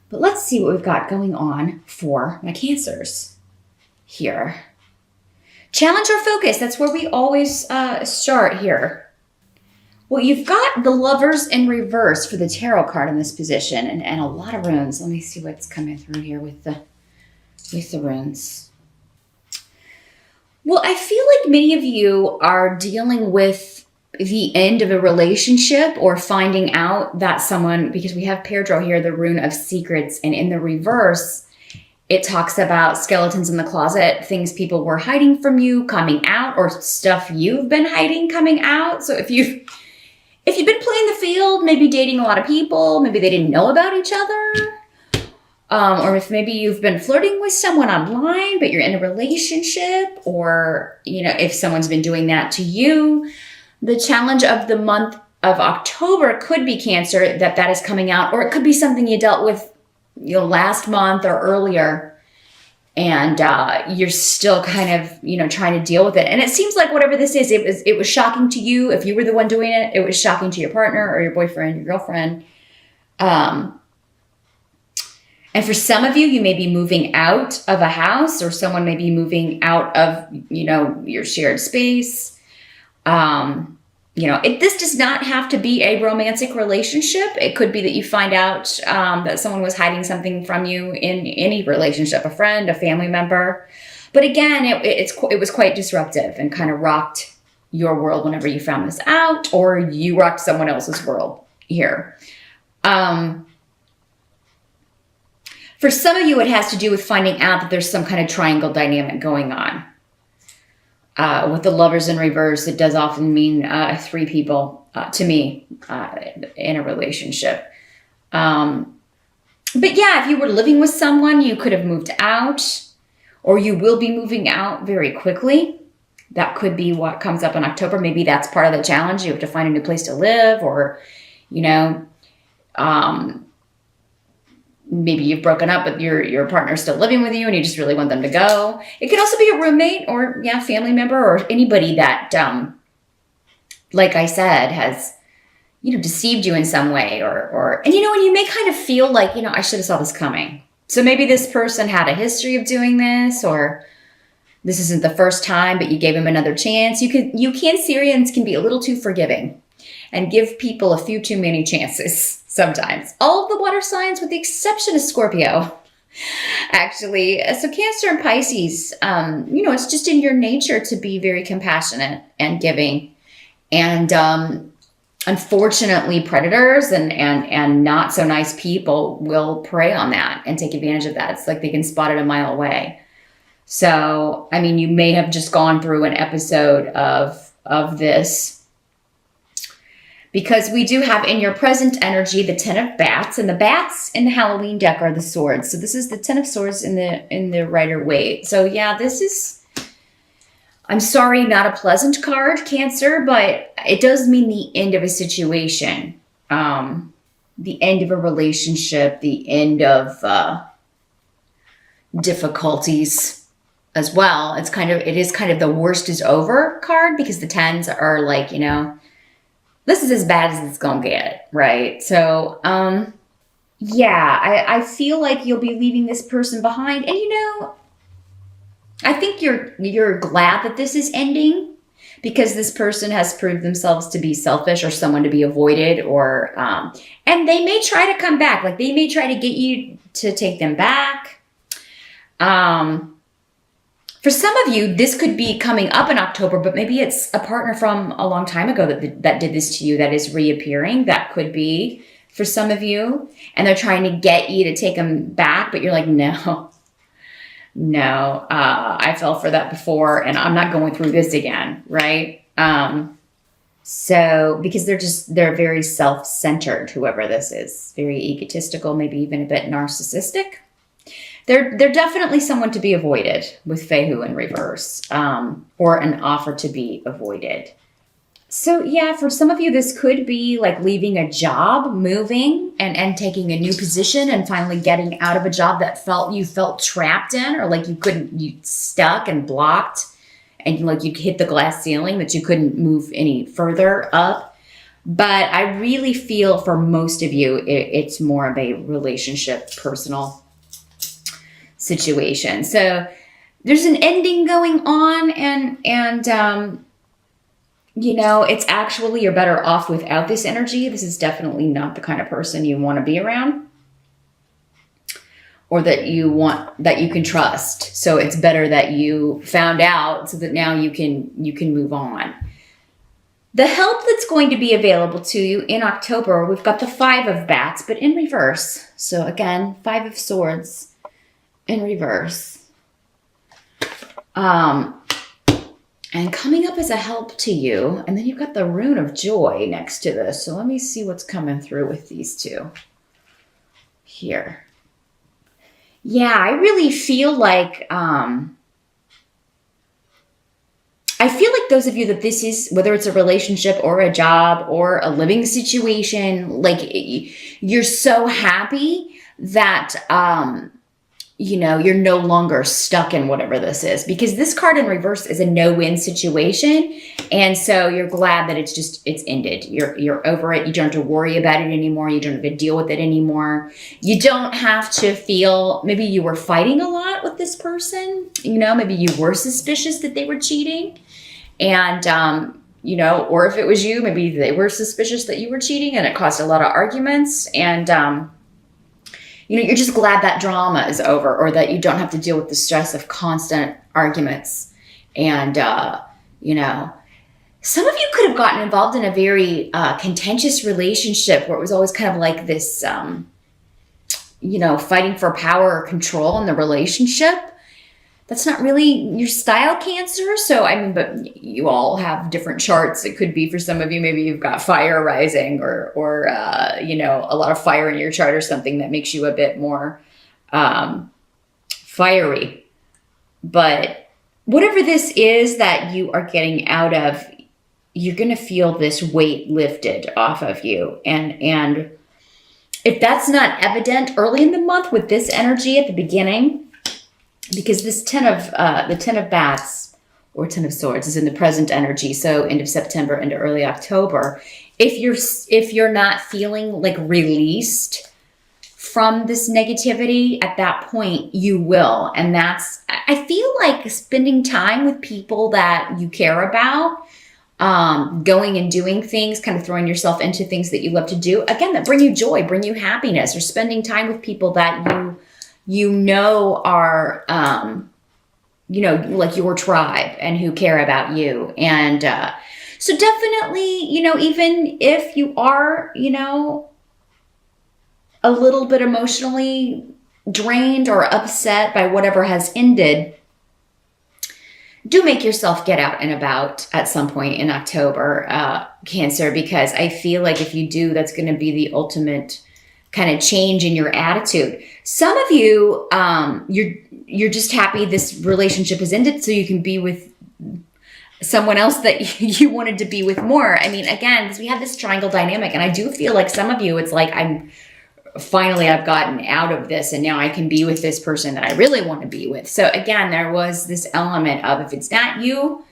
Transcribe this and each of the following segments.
But let's see what we've got going on for my Cancers here. Challenge or focus. That's where we always start here. Well, you've got the Lovers in reverse for the tarot card in this position, and a lot of runes. Let me see what's coming through here with the runes. Well, I feel like many of you are dealing with the end of a relationship or finding out that someone, because we have Perdreau here, the rune of secrets, and in the reverse, it talks about skeletons in the closet, things people were hiding from you coming out, or stuff you've been hiding coming out. So if you've been playing the field, maybe dating a lot of people, maybe they didn't know about each other, or if maybe you've been flirting with someone online, but you're in a relationship, or, if someone's been doing that to you, the challenge of the month of October could be Cancer, that is coming out, or it could be something you dealt with, last month or earlier, and you're still kind of, trying to deal with it. And it seems like whatever this is, it was shocking to you. If you were the one doing it, it was shocking to your partner or your boyfriend, your girlfriend. And for some of you, you may be moving out of a house, or someone may be moving out of, your shared space. This does not have to be a romantic relationship. It could be that you find out that someone was hiding something from you in any relationship, a friend, a family member. But again, it was quite disruptive and kind of rocked your world whenever you found this out, or you rocked someone else's world here. For some of you, it has to do with finding out that there's some kind of triangle dynamic going on. With the Lovers in reverse, it does often mean 3 people to me in a relationship. But yeah, if you were living with someone, you could have moved out, or you will be moving out very quickly. That could be what comes up in October. Maybe that's part of the challenge. You have to find a new place to live, or, maybe you've broken up, but your partner's still living with you and you just really want them to go. It could also be a roommate or family member, or anybody that, like I said, has, deceived you in some way, and you may kind of feel like, I should have saw this coming. So maybe this person had a history of doing this, or this isn't the first time, but you gave him another chance. Cancerians can be a little too forgiving and give people a few too many chances. Sometimes. All of the water signs, with the exception of Scorpio, actually. So Cancer and Pisces, it's just in your nature to be very compassionate and giving. And unfortunately, predators and not so nice people will prey on that and take advantage of that. It's like they can spot it a mile away. So, you may have just gone through an episode of this, because we do have in your present energy the 10 of bats, and the bats in the Halloween deck are the swords. So this is the 10 of swords in the Rider-Waite. So yeah, this is, I'm sorry, not a pleasant card, Cancer, but it does mean the end of a situation, the end of a relationship, the end of difficulties as well. It is kind of the worst is over card, because the 10s are like, this is as bad as it's gonna get, right? So, I feel like you'll be leaving this person behind, and I think you're glad that this is ending, because this person has proved themselves to be selfish or someone to be avoided, or and they may try to come back, like they may try to get you to take them back. For some of you, this could be coming up in October, but maybe it's a partner from a long time ago that did this to you that is reappearing. That could be for some of you. And they're trying to get you to take them back, but you're like, no, I fell for that before and I'm not going through this again, right? So, because they're very self-centered, whoever this is, very egotistical, maybe even a bit narcissistic. They're definitely someone to be avoided with Fehu in reverse, or an offer to be avoided. So yeah, for some of you, this could be like leaving a job, moving, and taking a new position, and finally getting out of a job that you felt trapped in, or like you stuck and blocked, and like you hit the glass ceiling that you couldn't move any further up. But I really feel for most of you, it's more of a relationship, personal situation. So there's an ending going on, and it's actually you're better off without this energy. This is definitely not the kind of person you want to be around, or that you can trust. So it's better that you found out so that now you can move on. The help that's going to be available to you in October, we've got the 5 of Bats, but in reverse. So again, 5 of Swords in reverse. And coming up as a help to you, and then you've got the Rune of Joy next to this. So let me see what's coming through with these two here. Yeah, I really feel like, those of you that this is, whether it's a relationship or a job or a living situation, like you're so happy that, you're no longer stuck in whatever this is, because this card in reverse is a no-win situation. And so you're glad that it's ended. You're over it. You don't have to worry about it anymore. You don't have to deal with it anymore. You don't have to feel, maybe you were fighting a lot with this person, maybe you were suspicious that they were cheating. And, or if it was you, maybe they were suspicious that you were cheating and it caused a lot of arguments. And, you're just glad that drama is over, or that you don't have to deal with the stress of constant arguments. And, some of you could have gotten involved in a very contentious relationship where it was always kind of like this, fighting for power or control in the relationship. That's not really your style, Cancer. So, but you all have different charts. It could be for some of you, maybe you've got fire rising or a lot of fire in your chart or something that makes you a bit more fiery. But whatever this is that you are getting out of, you're going to feel this weight lifted off of you. And if that's not evident early in the month with this energy at the beginning, because this the 10 of Bats or 10 of Swords is in the present energy, so end of September into early October. If you're not feeling like released from this negativity at that point, you will. And I feel like spending time with people that you care about, going and doing things, kind of throwing yourself into things that you love to do, again, that bring you joy, bring you happiness, or spending time with people that are, like your tribe and who care about you. And so definitely, even if you are, a little bit emotionally drained or upset by whatever has ended, do make yourself get out and about at some point in October, Cancer, because I feel like if you do, that's going to be the ultimate kind of change in your attitude. Some of you, you're just happy this relationship has ended so you can be with someone else that you wanted to be with more. Again, because we have this triangle dynamic, and I do feel like some of you, it's like I've gotten out of this and now I can be with this person that I really want to be with. So again, there was this element of, if it's not you,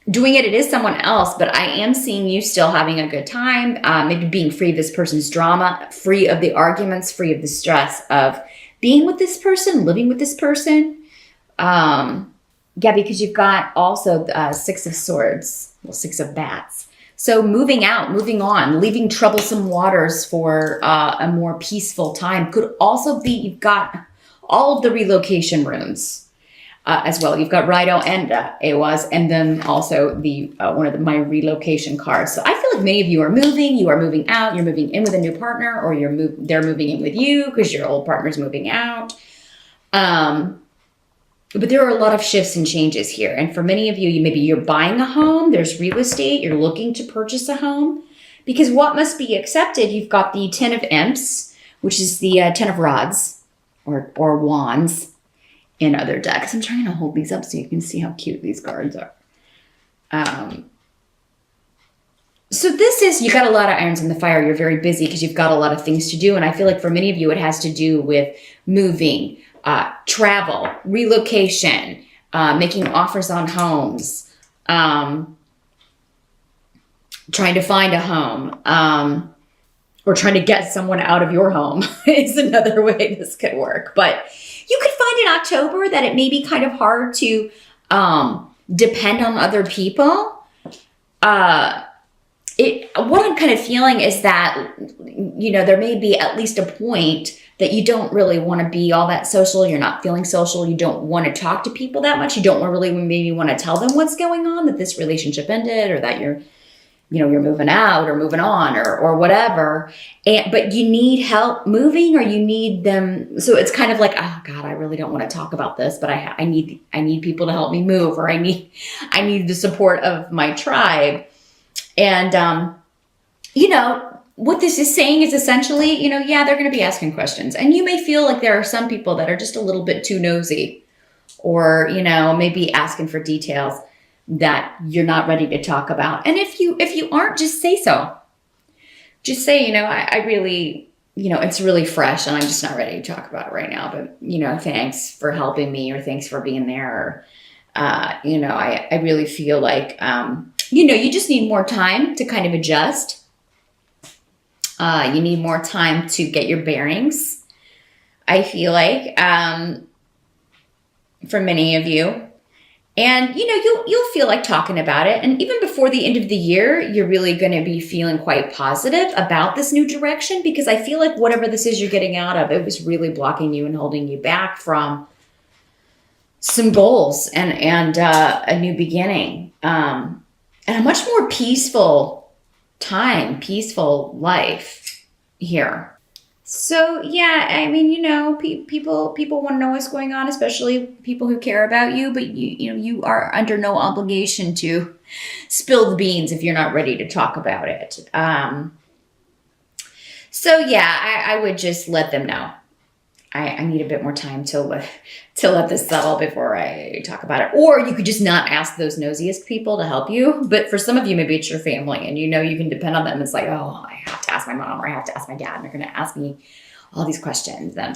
doing it is someone else, but I am seeing you still having a good time, maybe being free of this person's drama, free of the arguments, free of the stress of being with this person, living with this person. Because you've got also 6 of Swords, 6 of Bats. So moving out, moving on, leaving troublesome waters for a more peaceful time. Could also be you've got all of the relocation runes. As well. You've got Rido and Ehwaz, and then also the one of my relocation cards. So I feel like many of you are moving out, you're moving in with a new partner, or they're moving in with you because your old partner's moving out. But there are a lot of shifts and changes here. And for many of you, maybe you're buying a home, there's real estate, you're looking to purchase a home. Because what must be accepted, you've got the 10 of Imps, which is the 10 of Rods, or Wands, in other decks. I'm trying to hold these up so you can see how cute these cards are. So this is, you got a lot of irons in the fire. You're very busy because you've got a lot of things to do. And I feel like for many of you, it has to do with moving, travel, relocation, making offers on homes, trying to find a home, or trying to get someone out of your home is another way this could work. But you could find in October that it may be kind of hard to depend on other people. What I'm kind of feeling is that, there may be at least a point that you don't really want to be all that social. You're not feeling social. You don't want to talk to people that much. You don't really maybe want to tell them what's going on, that this relationship ended, or that you're moving out or moving on or whatever. But you need help moving, or you need them. So it's kind of like, oh God, I really don't want to talk about this, but I need people to help me move, or I need the support of my tribe. And, what this is saying is essentially, they're going to be asking questions, and you may feel like there are some people that are just a little bit too nosy, or, maybe asking for details that you're not ready to talk about. And if you aren't, just say so. Just say, I really, it's really fresh and I'm just not ready to talk about it right now, but, thanks for helping me, or thanks for being there. Or, I really feel like, you just need more time to kind of adjust. You need more time to get your bearings, I feel like, for many of you. And, you'll feel like talking about it. And even before the end of the year, you're really going to be feeling quite positive about this new direction, because I feel like whatever this is you're getting out of, it was really blocking you and holding you back from some goals and a new beginning, and a much more peaceful life here. So yeah, I mean, people want to know what's going on, especially people who care about you, but you are under no obligation to spill the beans if you're not ready to talk about it. So yeah, I would just let them know. I need a bit more time to let this settle before I talk about it. Or you could just not ask those nosiest people to help you. But for some of you, maybe it's your family and you can depend on them. It's like, oh, I have to ask my mom, or I have to ask my dad, and they're going to ask me all these questions. And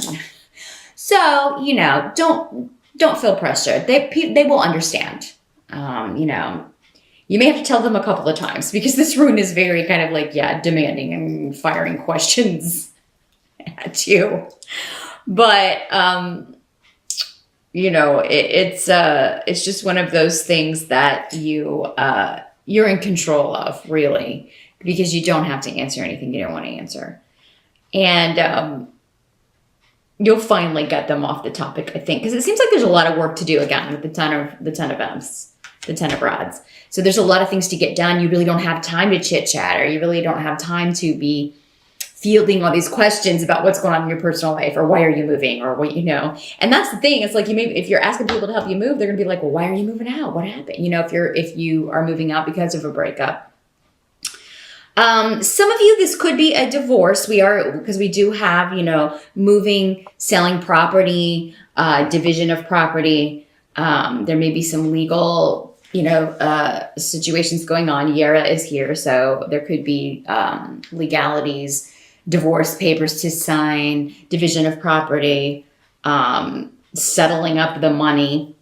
so, don't feel pressured. They will understand. You may have to tell them a couple of times, because this rune is very kind of like, demanding and firing questions at you. But, it's just one of those things that you're in control of, really, because you don't have to answer anything you don't want to answer. And, you'll finally get them off the topic, I think, because it seems like there's a lot of work to do, again, with the 10 of M's, the 10 of Rods. So there's a lot of things to get done. You really don't have time to chit chat, or you really don't have time to be fielding all these questions about what's going on in your personal life, or why are you moving, or what, and that's the thing. It's like, if you're asking people to help you move, they're gonna be like, well, why are you moving out? What happened? If you are moving out because of a breakup. Some of you, this could be a divorce. Because we do have, moving, selling property, division of property. There may be some legal, situations going on. Yara is here, so there could be legalities, divorce papers to sign, division of property, settling up the money,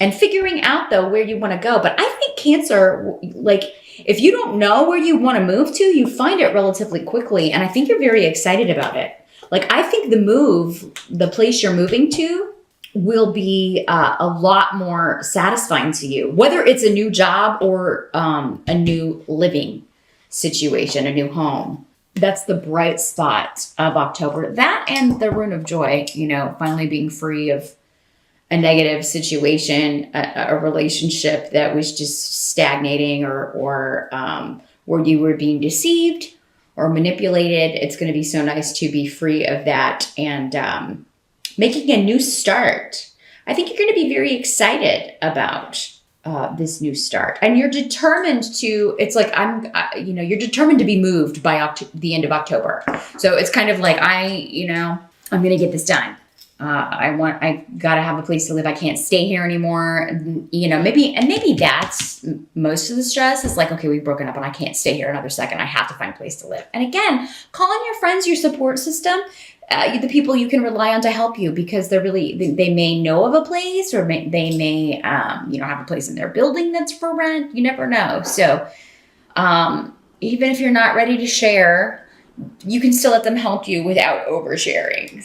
and figuring out, though, where you want to go. But I think Cancer, if you don't know where you want to move to, you find it relatively quickly. And I think you're very excited about it. I think the place you're moving to, will be a lot more satisfying to you, whether it's a new job or a new living situation, a new home. That's the bright spot of October. That and the Rune of Joy, finally being free of a negative situation, a relationship that was just stagnating, or where you were being deceived or manipulated. It's going to be so nice to be free of that and making a new start. I think you're going to be very excited about this new start, and you're determined to. It's like you're determined to be moved by the end of October. So it's kind of like I'm going to get this done. I gotta have a place to live. I can't stay here anymore. Maybe that's most of the stress is like, okay, we've broken up and I can't stay here another second. I have to find a place to live. And again, call on your friends, your support system, the people you can rely on to help you, because they may know of a place, or they may, have a place in their building that's for rent. You never know. So, even if you're not ready to share, you can still let them help you without oversharing.